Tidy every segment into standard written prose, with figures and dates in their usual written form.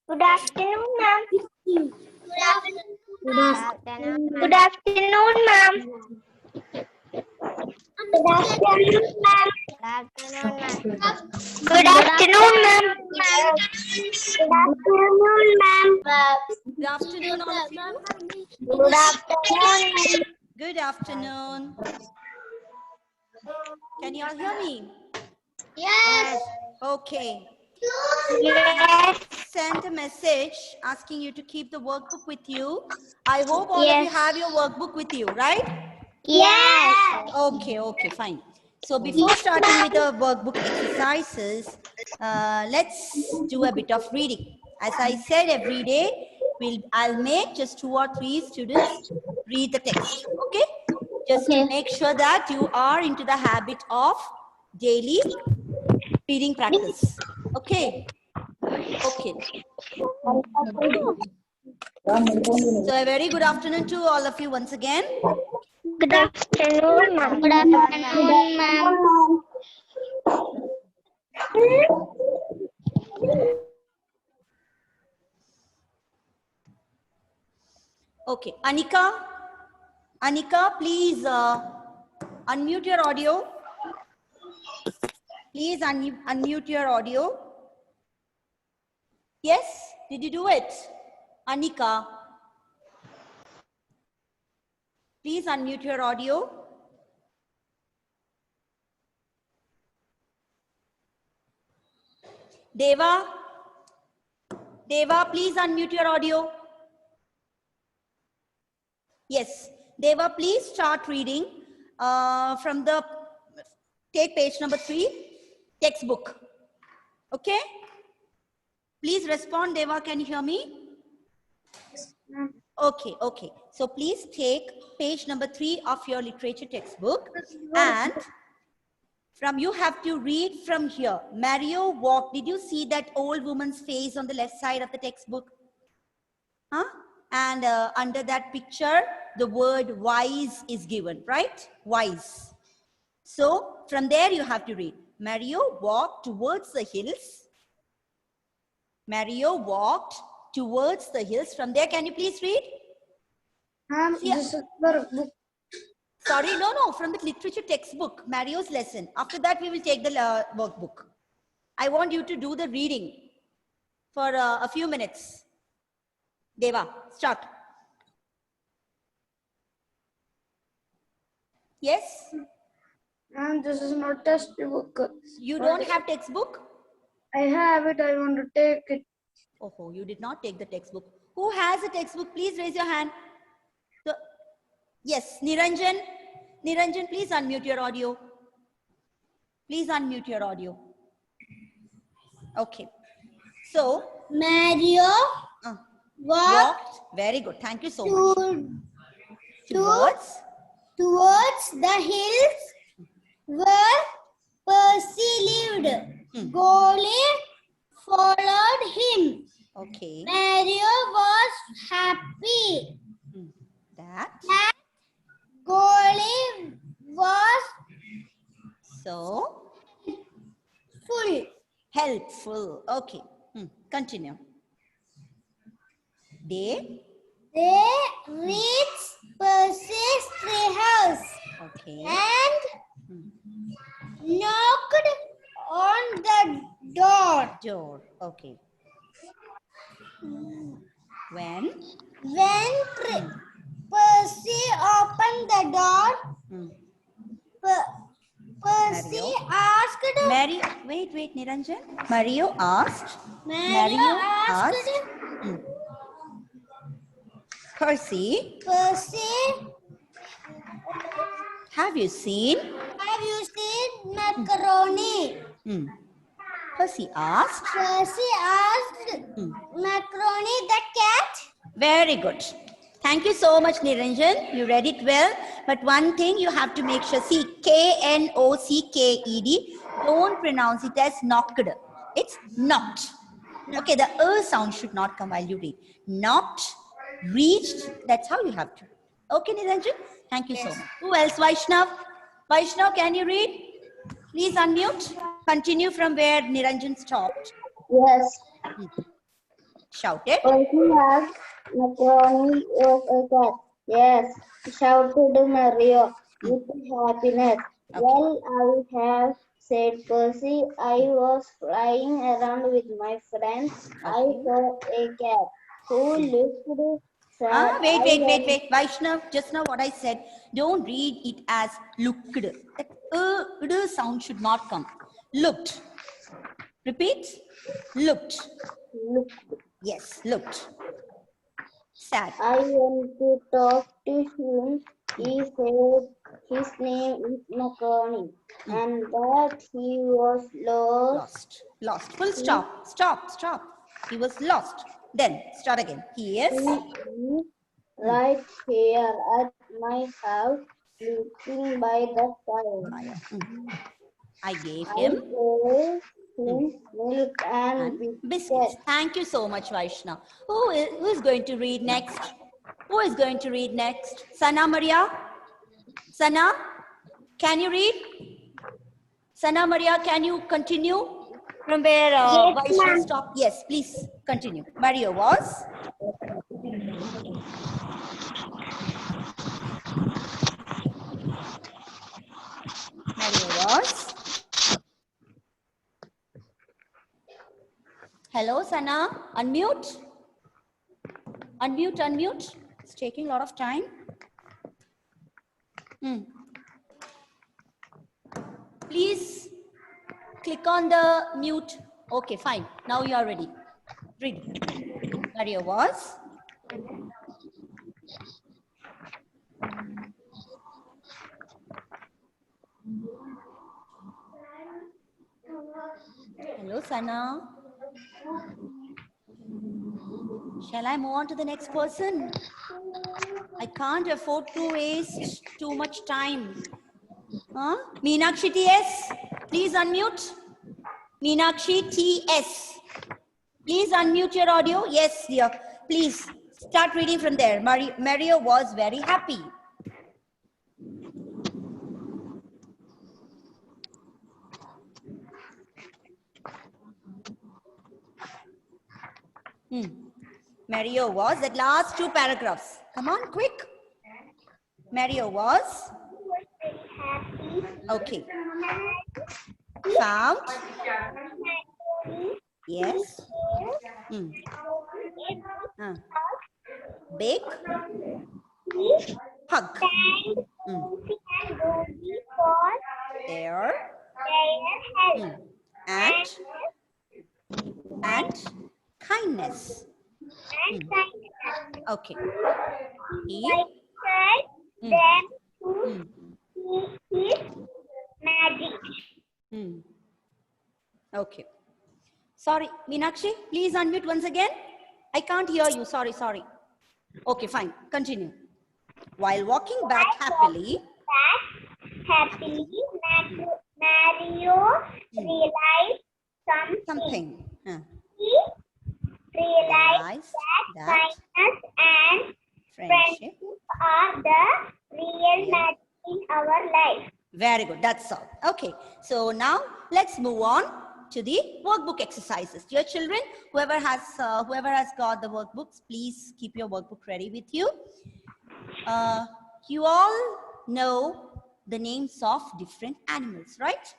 Good afternoon, ma'am. Good afternoon. Good afternoon, ma'am. Good afternoon, ma'am. Good afternoon, ma'am. Good afternoon, ma'am. Good afternoon, all of you. Good afternoon. Good afternoon. Can you all hear me? Yes. Okay. Yes. Sent a message asking you to keep the workbook with you. I hope all of you have your workbook with you, right? Yes. Okay, fine. So before starting with the workbook exercises, let's do a bit of reading. As I said, every day, I'll make just 2 or 3 students read the text, okay? Just to make sure that you are into the habit of daily reading practice, okay? Okay. So a very good afternoon to all of you once again. Good afternoon, ma'am. Good afternoon, ma'am. Okay, Anika, please unmute your audio. Please unmute your audio. Yes, did you do it? Anika, please unmute your audio. Deva, please unmute your audio. Yes, Deva, please start reading take page number 3, textbook. Okay? Please respond, Deva, can you hear me? Okay. So please take page number 3 of your literature textbook and you have to read from here. Mario walked. Did you see that old woman's face on the left side of the textbook? Huh? And under that picture, the word wise is given, right? Wise. So from there you have to read. Mario walked towards the hills. Mario walked towards the hills. From there, can you please read? This is the book. Sorry, no, from the literature textbook, Mario's lesson. After that, we will take the workbook. I want you to do the reading for a few minutes. Deva, start. Yes? And this is not textbook. You don't have textbook? I have it. I want to take it. Oh, you did not take the textbook. Who has a textbook? Please raise your hand. Yes, Niranjan. Niranjan, please unmute your audio. Please unmute your audio. Okay. So, Mario walked. Very good. Thank you so much. Towards the hills where Percy lived. Golly followed him. Okay. Mario was happy That Golly was so full. helpful. Okay. Continue. They reached Percy's treehouse. Okay. And knocked on the door. Okay. When Percy opened the door, Percy asked. Wait, Niranjan. Mario asked. Percy, have you seen macaroni? Percy asked. Macaroni the cat? Very good. Thank you so much, Niranjan. You read it well. But one thing you have to make sure, see, Knocked. Don't pronounce it as knocked. It's knocked. Okay, the sound should not come while you read. Not reached. That's how you have to. Okay, Niranjan. Thank you so much. Who else? Vaishnav. Vaishnav, can you read? Please unmute. Continue from where Niranjan stopped. Yes. Shout it. Percy has macaroni was a cat. Yes, shouted Mario with happiness. Okay. Well, I have, said Percy. I was flying around with my friends. I saw a cat who looked sad. Wait. Vaishnav, just now what I said, don't read it as looked. That sound should not come. Looked. Repeat. Looked. Looked. Yes, looked. Sad. I went to talk to him. He said his name is Macaroni and that he was lost. Lost. Full stop. Stop. He was lost. Then start again. He is He is right here at my house, sleeping by the fire. I gave I him gave him milk and biscuits. biscuits. Thank you so much, Vaishnav. Who is going to read next? Who is going to read next? Sana Maria? Sana, can you read? Sana Maria, can you continue from where Vaishnav stopped? Yes, please continue. Mario was? Mario was? Hello, Sana. Unmute. Unmute. It's taking a lot of time. Please click on the mute. Okay, fine. Now you are ready. Read. Mario was? Hello, Sana. Shall I move on to the next person? I can't afford to waste too much time. Huh? Meenakshi TS, please unmute. Meenakshi TS, please unmute your audio. Yes, dear. Please start reading from there. Mario was very happy. Mario was, at last 2 paragraphs. Come on, quick. Mario was okay. Found. Yes. Big. Hug. There. And kindness. Okay. He magic. Okay. Sorry, Meenakshi, please unmute once again. I can't hear you. Sorry. Okay, fine. Continue. While walking back happily, Mario realized something. He realized that kindness and friendship are the real magic in our life. Very good. That's all. Okay. So now let's move on to the workbook exercises. Dear children, whoever has got the workbooks, please keep your workbook ready with you. You all know the names of different animals, right?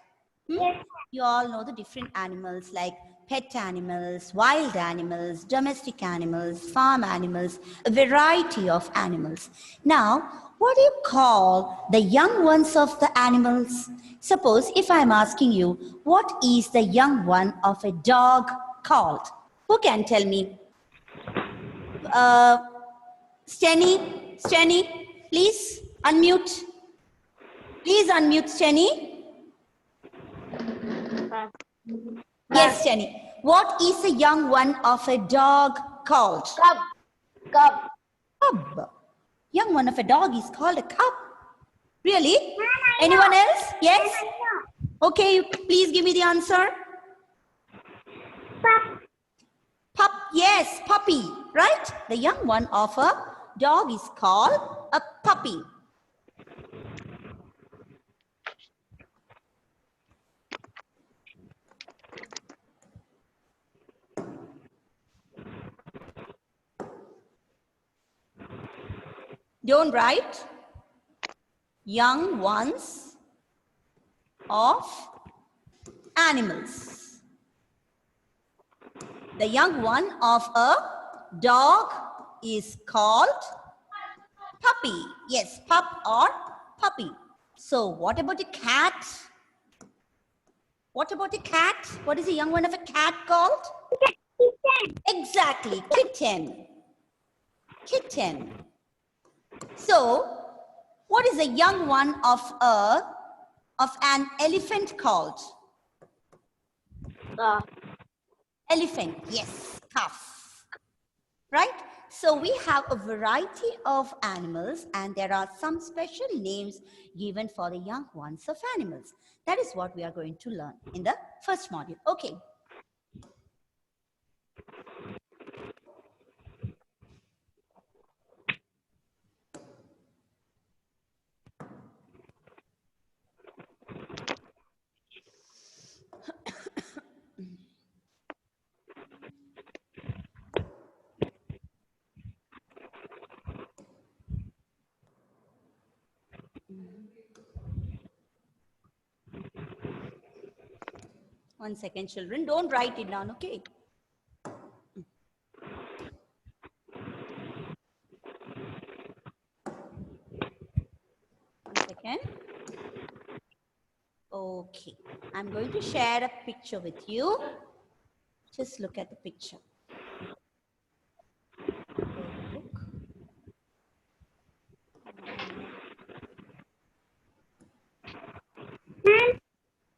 Yes. You all know the different animals like pet animals, wild animals, domestic animals, farm animals, a variety of animals. Now, what do you call the young ones of the animals? Suppose if I'm asking you, what is the young one of a dog called? Who can tell me? Steny, please unmute. Please unmute, Steny. Yes, Steny. What is the young one of a dog called? Cub. Cub. Young one of a dog is called a cub. Really? Anyone else? Yes? Okay, please give me the answer. Yes, puppy, right? The young one of a dog is called a puppy. Don't write young ones of animals. The young one of a dog is called puppy. Yes, pup or puppy. So what about a cat? What about a cat? What is the young one of a cat called? Exactly, kitten. Kitten. So what is the young one of an elephant called? Elephant, yes, calf, right? So we have a variety of animals and there are some special names given for the young ones of animals. That is what we are going to learn in the first module. Okay. One second, children. Don't write it down, okay? One second. Okay. I'm going to share a picture with you. Just look at the picture. Workbook.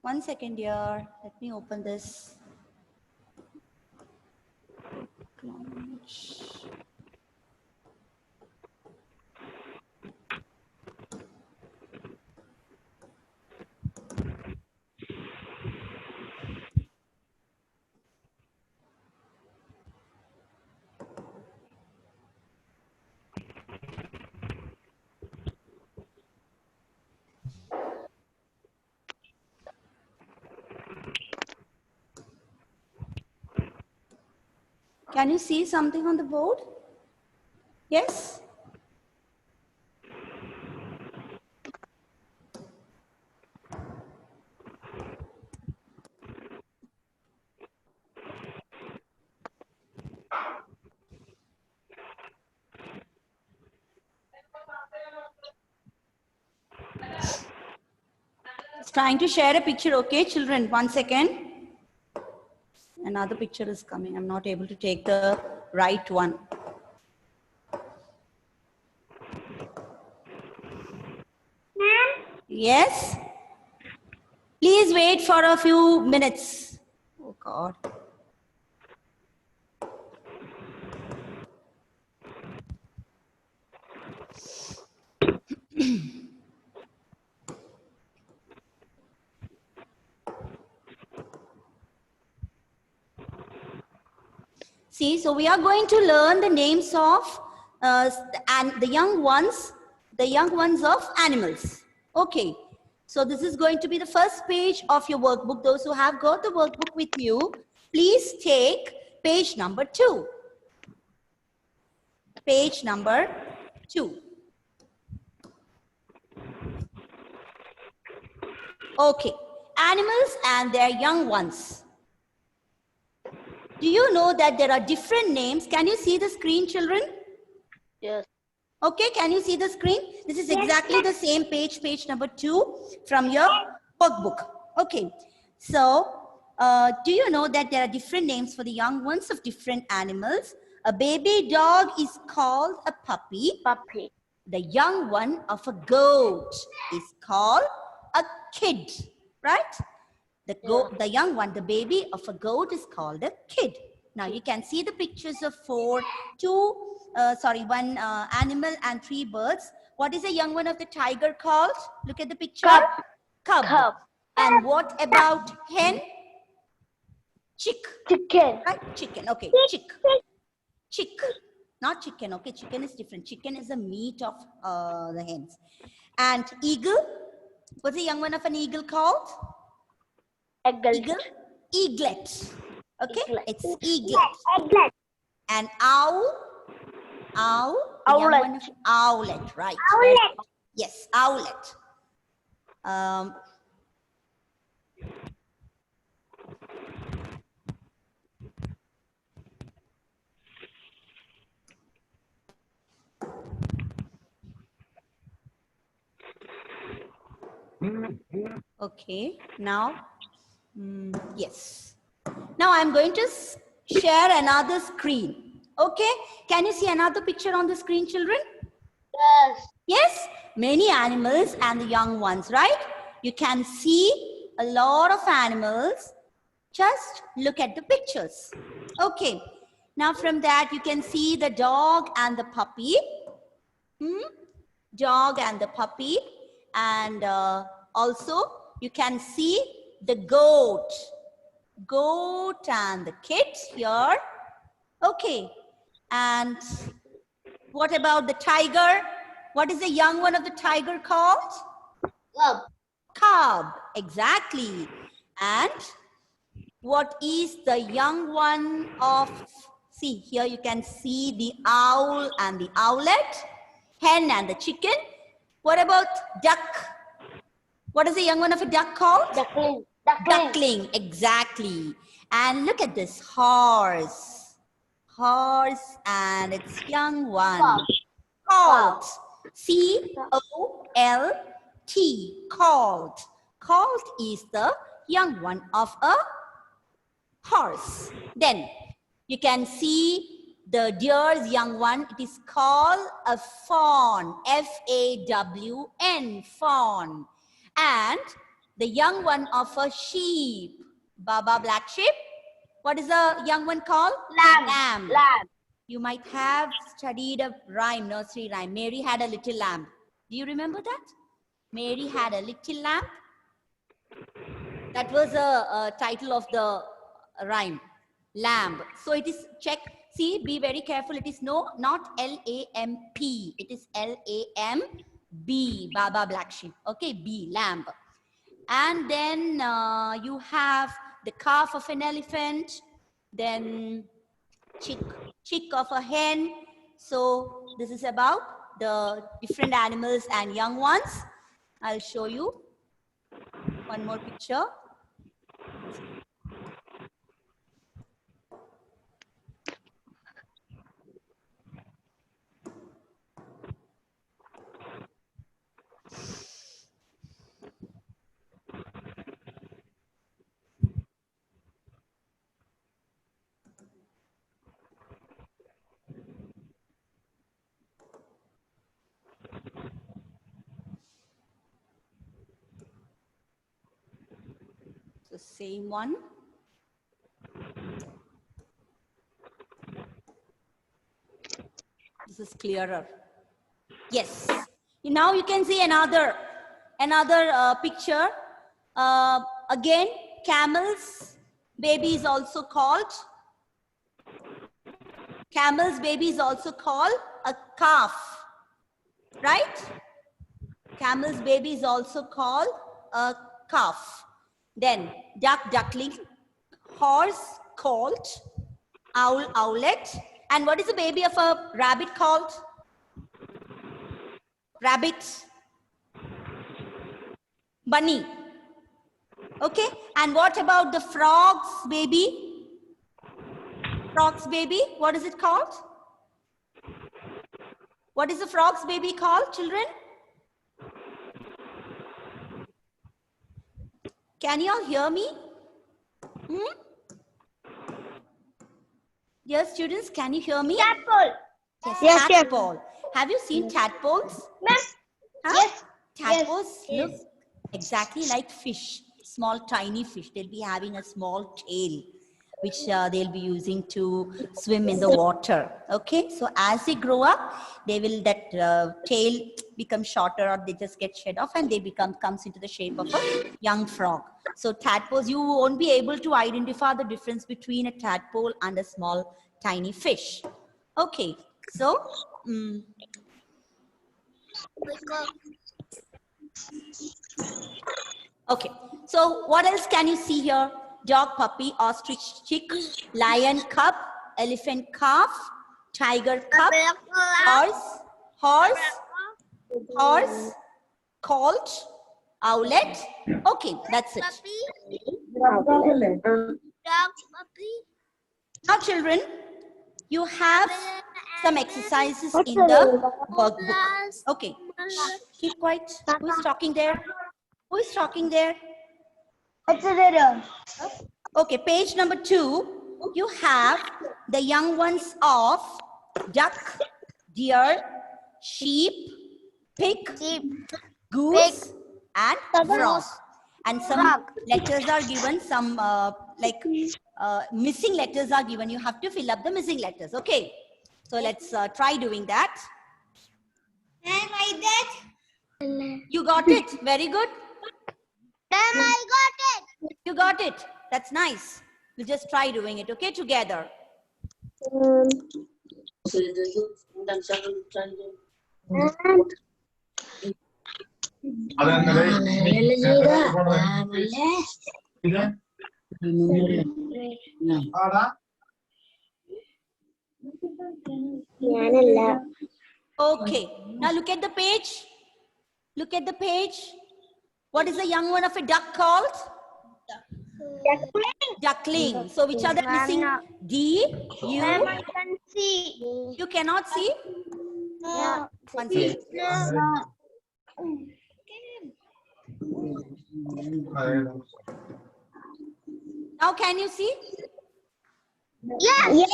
One second, dear. Let me open this. Launch. Can you see something on the board? Yes? It's trying to share a picture, okay, children? One second. Another picture is coming. I'm not able to take the right one. Yes? Please wait for a few minutes. Oh God. See, so we are going to learn the names of and the young ones of animals. Okay. So this is going to be the first page of your workbook. Those who have got the workbook with you, please take page number 2. Page number 2. Okay. Animals and their young ones. Do you know that there are different names? Can you see the screen, children? Yes. Okay, can you see the screen? This is exactly the same page, page number 2 from your workbook. Okay, so do you know that there are different names for the young ones of different animals? A baby dog is called a puppy. Puppy. The young one of a goat is called a kid, right? The young one, the baby of a goat is called a kid. Now you can see the pictures of one animal and 3 birds. What is the young one of the tiger called? Look at the picture. Cub. Cub. And what about hen? Chick. Chicken. Right? Chicken. Okay, chick. Chick, not chicken. Okay, chicken is different. Chicken is the meat of the hens. And eagle, what's the young one of an eagle called? Eagle? Eaglet. Okay, it's eaglet. Eaglet. And owl, the young Owlet. one of owlet, right? Owlet. Yes, owlet. Okay, now, yes. Now I'm going to share another screen. Okay, can you see another picture on the screen, children? Yes. Yes, many animals and the young ones, right? You can see a lot of animals. Just look at the pictures. Okay, now from that you can see the dog and the puppy. Dog and the puppy. And also you can see the goat. Goat and the kid here. Okay, and what about the tiger? What is the young one of the tiger called? Cub. Cub, exactly. And what is the young one of, see here you can see the owl and the owlet, hen and the chicken. What about duck? What is the young one of a duck called? Duckling. Duckling, exactly. And look at this horse. Horse and its young one. Colt. C-O-L-T. Colt. Colt is the young one of a horse. Then you can see the deer's young one. It is called a fawn. F-A-W-N. Fawn. And the young one of a sheep. Baba, black sheep. What is the young one called? Lamb. You might have studied a rhyme, nursery rhyme. Mary had a little lamb. Do you remember that? Mary had a little lamb. That was a title of the rhyme. Lamb. So it is, check. See, be very careful. It is not L-A-M-P. It is L-A-M-B. Baba, black sheep. Okay, B, lamb. And then you have the calf of an elephant, then chick of a hen. So this is about the different animals and young ones. I'll show you one more picture. The same one. This is clearer. Yes. Now you can see another picture. Again, camel's baby is also called. Camel's baby is also called a calf. Right? Camel's baby is also called a calf. Then duck, duckling, horse, colt, owl, owlet. And what is the baby of a rabbit called? Rabbit. Bunny. Okay. And what about the frog's baby? Frog's baby, what is it called? What is the frog's baby called, children? Can you all hear me? Dear students, can you hear me? Tadpole. Yes, tadpole. Have you seen tadpoles? Yes. Huh? Yes. Tadpoles look exactly like fish, small tiny fish. They'll be having a small tail, which they'll be using to swim in the water. Okay, so as they grow up, they will, that tail become shorter, or they just get shed off and they comes into the shape of a young frog. So tadpoles, you won't be able to identify the difference between a tadpole and a small tiny fish. Okay, so okay, so what else can you see here? Dog, puppy, ostrich, chick, lion, cub, elephant, calf, tiger, cub, horse, colt, owlet. Okay, that's it. Now, children, you have some exercises in the workbook. Okay, keep quiet. Who is talking there? Who is talking there? Okay, page number 2. You have the young ones of duck, deer, sheep, pig, goose, and frog. And some letters are given, some missing letters are given. You have to fill up the missing letters. Okay, so let's try doing that. Can I write that? You got it. Very good. I got it. You got it. That's nice. We'll just try doing it, okay, together. Okay. Now look at the page. Look at the page. What is the young one of a duck called? Duckling. So which are the missing? D, U. I can see. You cannot see? No. One second. Now can you see? Yes.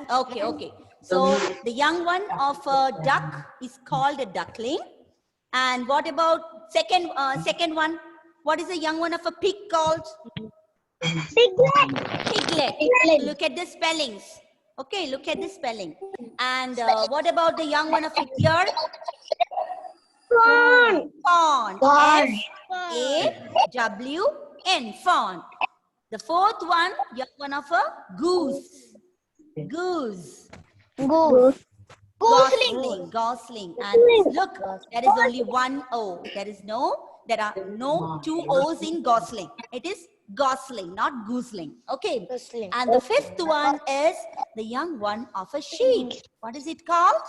Okay. So the young one of a duck is called a duckling. And what about second one? What is the young one of a pig called? Piglet. Look at the spellings. Okay, look at the spelling. And what about the young one of a deer? Fawn. F-A-W-N. Fawn. The fourth one, young one of a goose. Gosling. And look, there is only one O. There are no two O's in Gosling. It is Gosling, not Gooseling. Okay. And the fifth one is the young one of a sheep. What is it called?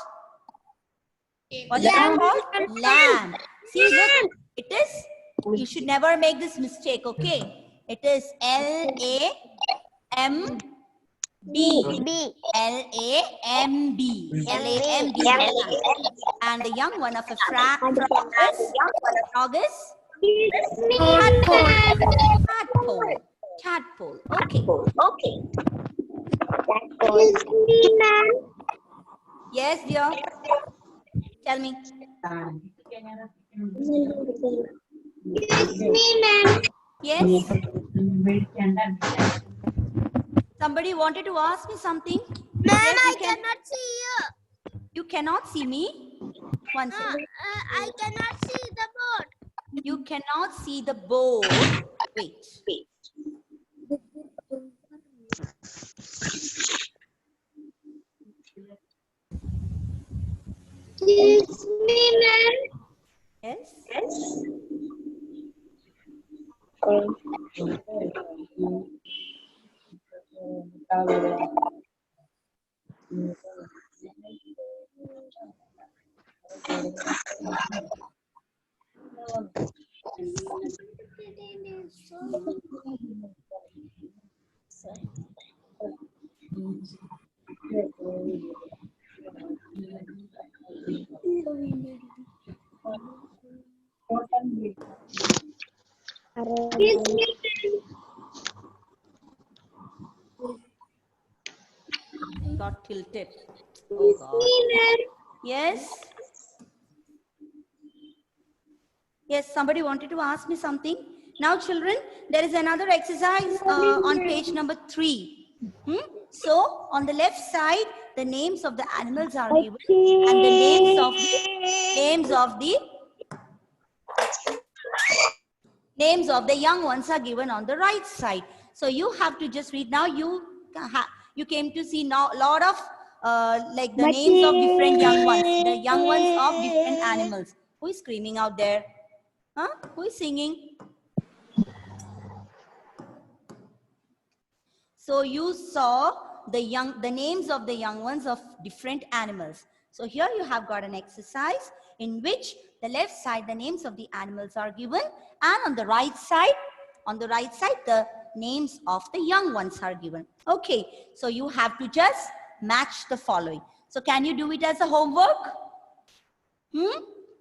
What is it called? Lamb. See, look, it is, you should never make this mistake, okay? It is L-A-M-B. L-A-M-B. And the young one of a frog is tadpole. Okay. Yes, dear. Tell me. Yes. Somebody wanted to ask me something. Ma'am, I cannot see you. You cannot see me? One second. I cannot see the board. You cannot see the board. Wait. It's me, ma'am. Yes. Got tilted. Oh God. Yes. Yes, somebody wanted to ask me something. Now, children, there is another exercise on page number 3. So, on the left side, the names of the animals are given, and the names of the young ones are given on the right side. So, you have to just read. Now, you came to see now a lot of like the names of different young ones, the young ones of different animals. Who is screaming out there? Huh? Who is singing? So you saw the names of the young ones of different animals. So here you have got an exercise in which the left side, the names of the animals are given, and on the right side, the names of the young ones are given. Okay, so you have to just match the following. So can you do it as a homework?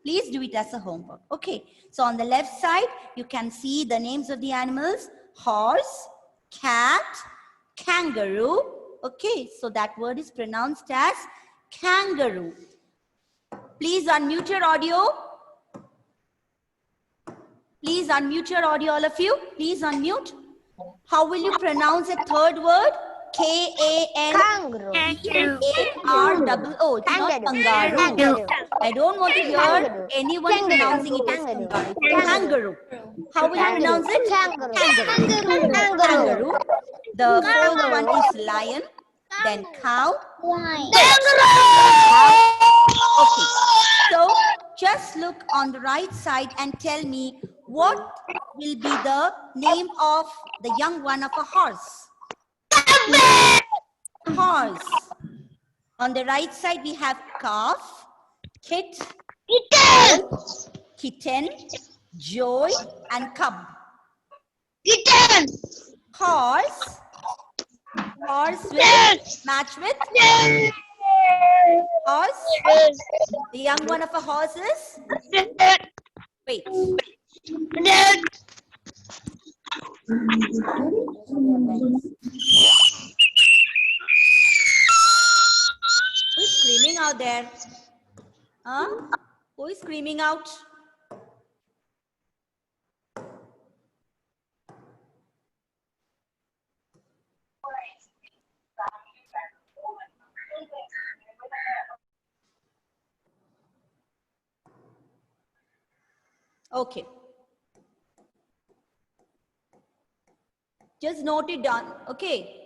Please do it as a homework. Okay, so on the left side, you can see the names of the animals: horse, cat, kangaroo. Okay, so that word is pronounced as kangaroo. Please unmute your audio. Please unmute your audio, all of you. Please unmute. How will you pronounce a third word? Kangaroo. K-A-N-G-A-R-O-O. It's not kangaroo. I don't want to hear anyone pronouncing it as kangaroo. Kangaroo. How will you pronounce it? Kangaroo. Kangaroo. The fourth one is lion, then cow. Okay. So just look on the right side and tell me what will be the name of the young one of a horse. Horse. On the right side we have calf, kitten, joy, and cub. Horse. Horse will match with horse. The young one of a horse is? Wait. Who's screaming out there? Huh? Who is screaming out? Okay. Just note it down. Okay.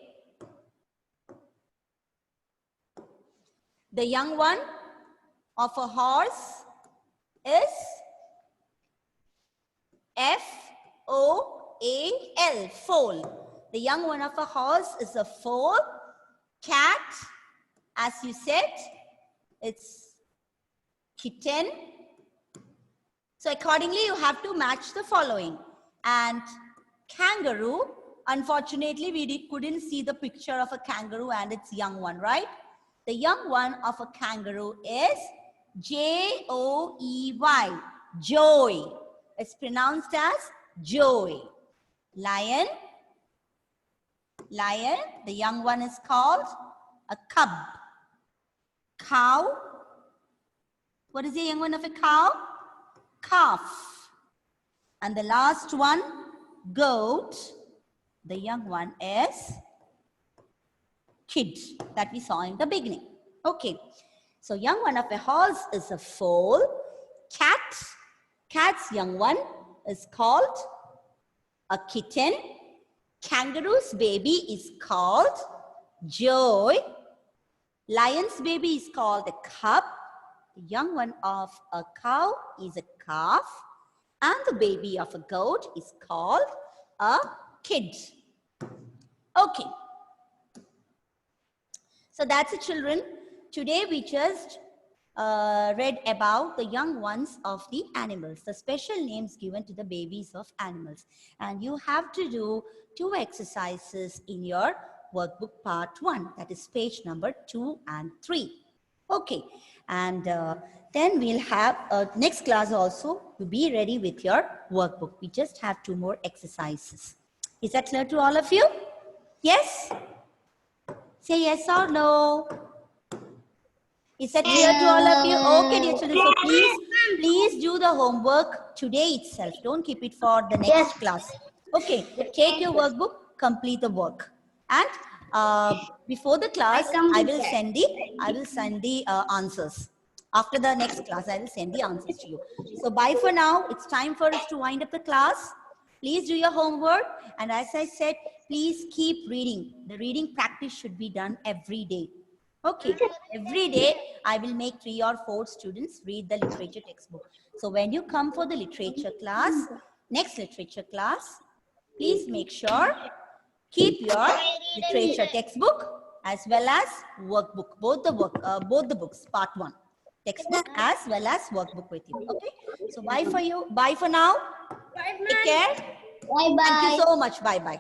The young one of a horse is F-O-A-L, foal. The young one of a horse is a foal. Cat, as you said, it's kitten. So accordingly, you have to match the following. And kangaroo, unfortunately, we couldn't see the picture of a kangaroo and its young one, right? The young one of a kangaroo is J-O-E-Y, joy. It's pronounced as joy. Lion, the young one is called a cub. Cow, what is the young one of a cow? Calf. And the last one, goat, the young one is kid, that we saw in the beginning. Okay, so young one of a horse is a foal. Cat's young one is called a kitten. Kangaroo's baby is called joy. Lion's baby is called a cub. The young one of a cow is a calf. And the baby of a goat is called a kid. Okay. So that's it, children. Today we just read about the young ones of the animals, the special names given to the babies of animals. And you have to do 2 exercises in your workbook part 1, that is page number 2 and 3. Okay, and then we'll have next class also to be ready with your workbook. We just have 2 more exercises. Is that clear to all of you? Yes? Say yes or no. Is that clear to all of you? Okay, dear children. So please do the homework today itself. Don't keep it for the next class. Okay, take your workbook, complete the work. And before the class, I will send the answers. After the next class, I will send the answers to you. So bye for now. It's time for us to wind up the class. Please do your homework. And as I said, please keep reading. The reading practice should be done every day. Okay, every day I will make 3 or 4 students read the literature textbook. So when you come for the literature class, next literature class, please make sure keep your literature textbook as well as workbook, both the books, part 1, textbook as well as workbook with you. Okay, so bye for you, bye for now. Take care. Bye Thank you bye. so much. Bye bye.